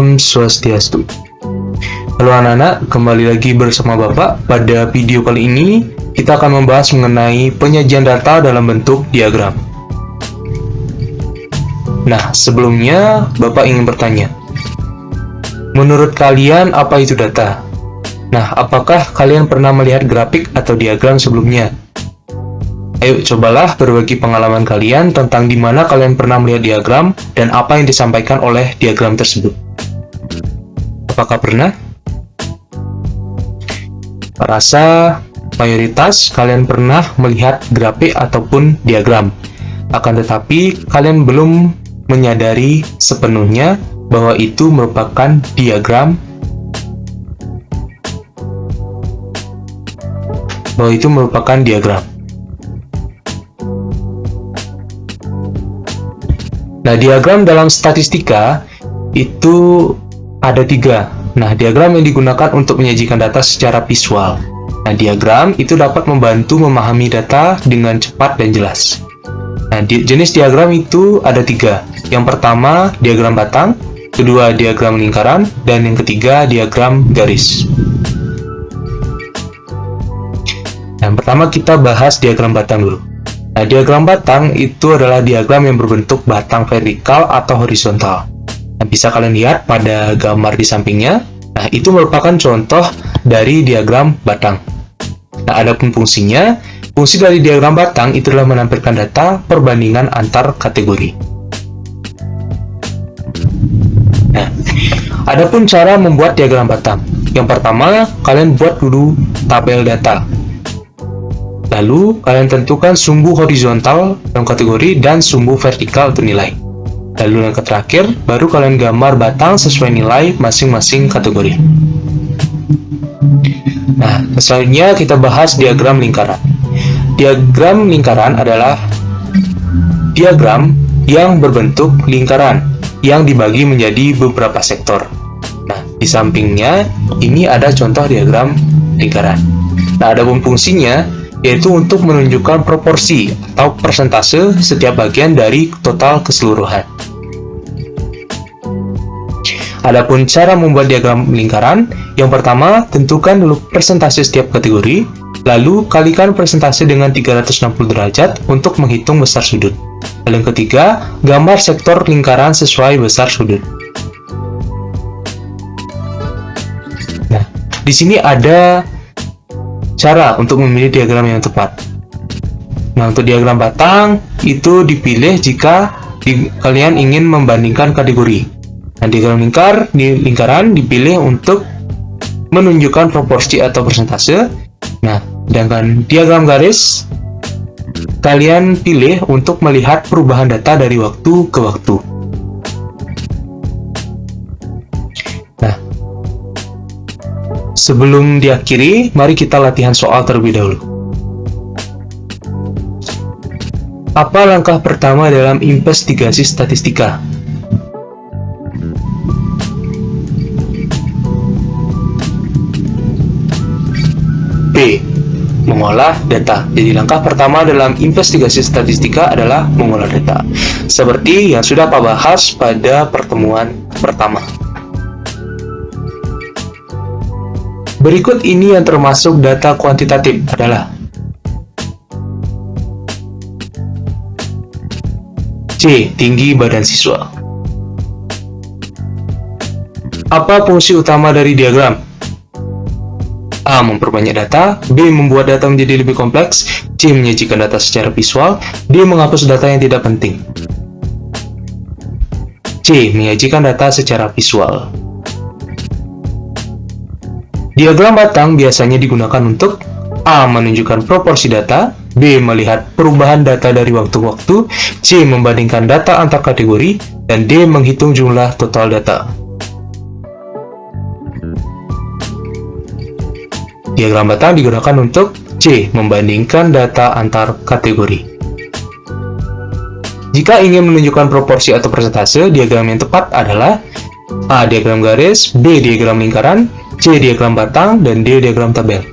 Om Swastiastu. Halo anak-anak, kembali lagi bersama Bapak. Pada video kali ini, kita akan membahas mengenai penyajian data dalam bentuk diagram. Nah, sebelumnya Bapak ingin bertanya, menurut kalian apa itu data? Nah, apakah kalian pernah melihat grafik atau diagram sebelumnya? Ayo cobalah berbagi pengalaman kalian tentang di mana kalian pernah melihat diagram dan apa yang disampaikan oleh diagram tersebut. Apakah pernah? Rasa mayoritas kalian pernah melihat grafik ataupun diagram. Akan tetapi kalian belum menyadari sepenuhnya bahwa itu merupakan diagram. Nah, diagram dalam statistika itu ada 3. Nah, diagram yang digunakan untuk menyajikan data secara visual. Nah, diagram itu dapat membantu memahami data dengan cepat dan jelas. Nah, jenis diagram itu ada 3. Yang pertama, diagram batang, kedua, diagram lingkaran, dan yang ketiga, diagram garis. Yang pertama kita bahas diagram batang dulu. Nah, diagram batang itu adalah diagram yang berbentuk batang vertikal atau horizontal. Nah, bisa kalian lihat pada gambar di sampingnya. Nah, itu merupakan contoh dari diagram batang. Nah, adapun fungsinya, fungsi dari diagram batang itu adalah menampilkan data perbandingan antar kategori. Nah, adapun cara membuat diagram batang. Yang pertama, kalian buat dulu tabel data. Lalu, kalian tentukan sumbu horizontal dalam kategori dan sumbu vertikal untuk nilai. Lalu yang terakhir, baru kalian gambar batang sesuai nilai masing-masing kategori. Nah, selanjutnya kita bahas diagram lingkaran. Diagram lingkaran adalah diagram yang berbentuk lingkaran yang dibagi menjadi beberapa sektor. Nah, di sampingnya ini ada contoh diagram lingkaran. Nah, ada fungsinya yaitu untuk menunjukkan proporsi atau persentase setiap bagian dari total keseluruhan. Adapun cara membuat diagram lingkaran, yang pertama, tentukan dulu persentase setiap kategori, lalu kalikan persentase dengan 360 derajat untuk menghitung besar sudut. Lalu yang ketiga, gambar sektor lingkaran sesuai besar sudut. Nah, di sini ada cara untuk memilih diagram yang tepat. Nah, untuk diagram batang itu dipilih jika kalian ingin membandingkan kategori. Nah, diagram lingkaran dipilih untuk menunjukkan proporsi atau persentase. Nah, sedangkan diagram garis kalian pilih untuk melihat perubahan data dari waktu ke waktu. Nah, sebelum diakhiri, mari kita latihan soal terlebih dahulu. Apa langkah pertama dalam investigasi statistika? B. Mengolah data. Jadi langkah pertama dalam investigasi statistika adalah mengolah data. Seperti yang sudah Pak bahas pada pertemuan pertama. Berikut ini yang termasuk data kuantitatif adalah C. Tinggi badan siswa. Apa fungsi utama dari diagram? A. Memperbanyak data. B. Membuat data menjadi lebih kompleks. C. Menyajikan data secara visual. D. Menghapus data yang tidak penting. C. Menyajikan data secara visual. Diagram batang biasanya digunakan untuk A. Menunjukkan proporsi data. B. Melihat perubahan data dari waktu ke waktu. C. Membandingkan data antar kategori. Dan D. Menghitung jumlah total data. Diagram batang digunakan untuk C. Membandingkan data antar kategori. Jika ingin menunjukkan proporsi atau persentase, diagram yang tepat adalah A. Diagram garis, B. Diagram lingkaran, C. Diagram batang, dan D. Diagram tabel.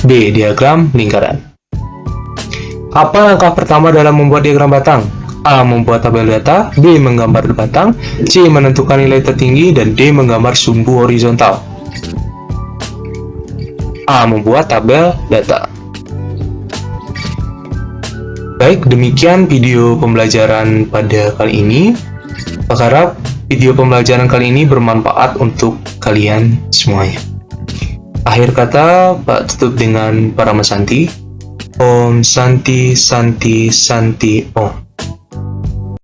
B. Diagram lingkaran. Apa langkah pertama dalam membuat diagram batang? A. Membuat tabel data, B. Menggambar batang, C. Menentukan nilai tertinggi, dan D. Menggambar sumbu horizontal. A. Membuat tabel data. Baik, demikian video pembelajaran pada kali ini. Aku harap video pembelajaran kali ini bermanfaat untuk kalian semuanya. Akhir kata, Pak tutup dengan Parama Santi. Om Santi Santi Santi Om.